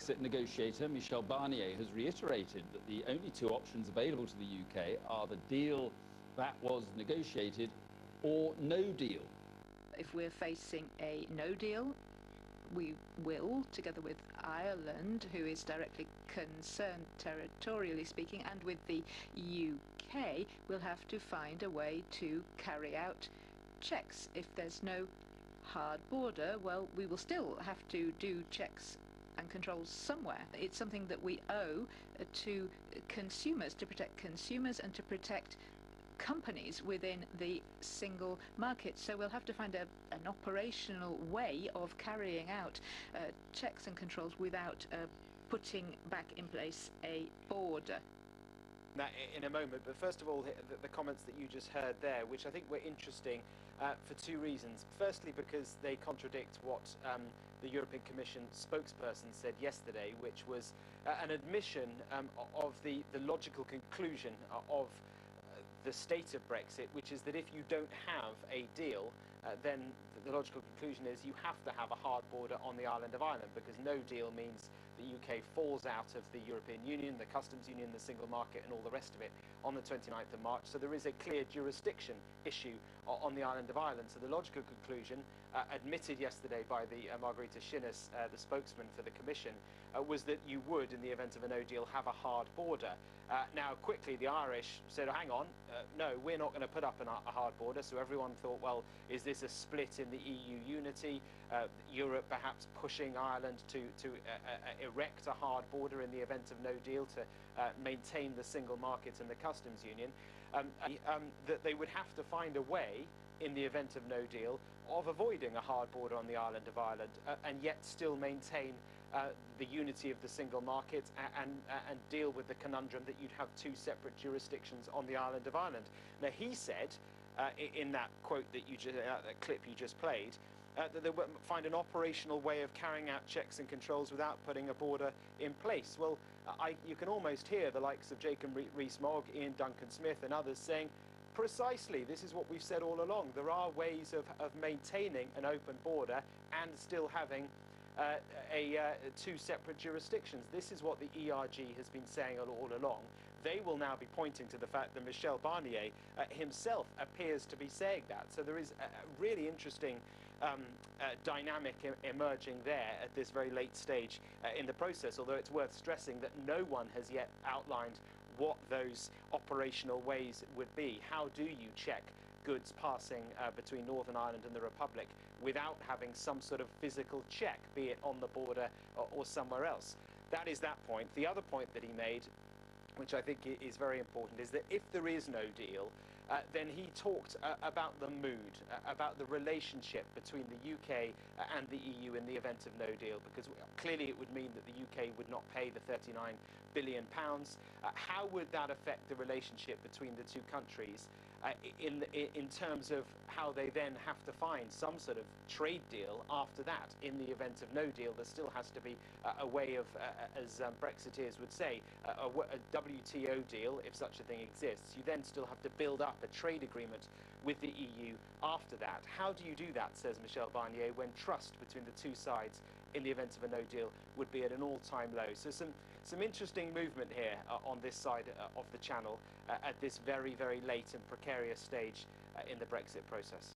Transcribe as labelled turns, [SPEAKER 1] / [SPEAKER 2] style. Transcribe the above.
[SPEAKER 1] Brexit negotiator Michel Barnier has reiterated that the only two options available to the UK are the deal that was negotiated or no deal.
[SPEAKER 2] If we're facing a no deal, we will, together with Ireland, who is directly concerned territorially speaking, and with the UK, we'll have to find a way to carry out checks. If there's no hard border, well, we will still have to do checks and controls somewhere. It's something that we owe to consumers, to protect consumers and to protect companies within the single market. So we'll have to find an operational way of carrying out checks and controls without putting back in place a border.
[SPEAKER 3] That in a moment, but first of all, the comments that you just heard there, which I think were interesting for two reasons. Firstly, because they contradict what the European Commission spokesperson said yesterday, which was an admission of the logical conclusion of the state of Brexit, which is that if you don't have a deal, then the logical conclusion is you have to have a hard border on the island of Ireland, because no deal means the UK falls out of the European Union, the customs union, the single market and all the rest of it on the 29th of March. So there is a clear jurisdiction issue on the island of Ireland. So the logical conclusion, admitted yesterday by the Margarita Shinnis, the spokesman for the Commission, was that you would, in the event of a no deal, have a hard border. Now, quickly, the Irish said, hang on, no, we're not going to put up a hard border. So everyone thought, well, is this a split in the EU unity? Europe perhaps pushing Ireland to erect a hard border in the event of no deal to maintain the single market and the customs union. That they would have to find a way, in the event of no deal, of avoiding a hard border on the island of Ireland and yet still maintain the unity of the single market and deal with the conundrum that you'd have two separate jurisdictions on the island of Ireland. Now, he said in that quote that that clip you just played, that they would find an operational way of carrying out checks and controls without putting a border in place. Well, you can almost hear the likes of Jacob Rees-Mogg, Ian Duncan-Smith and others saying, precisely, this is what we've said all along. There are ways of maintaining an open border and still having two separate jurisdictions. This is what the ERG has been saying all along. They will now be pointing to the fact that Michel Barnier himself appears to be saying that. So there is a really interesting dynamic emerging there at this very late stage in the process, although it's worth stressing that no one has yet outlined what those operational ways would be. How do you check goods passing between Northern Ireland and the Republic without having some sort of physical check, be it on the border or somewhere else? That is that point. The other point that he made, which I think is very important, is that if there is no deal, then he talked about the mood, about the relationship between the UK and the EU in the event of no deal, because clearly it would mean that the UK would not pay the £39 billion. How would that affect the relationship between the two countries in terms of how they then have to find some sort of trade deal after that? In the event of no deal, there still has to be a way of, as Brexiteers would say, a WTO deal, if such a thing exists. You then still have to build up a trade agreement with the EU after that. How do you do that, says Michel Barnier, when trust between the two sides in the event of a no deal would be at an all-time low? So some interesting movement here on this side of the channel at this very, very late and precarious stage in the Brexit process.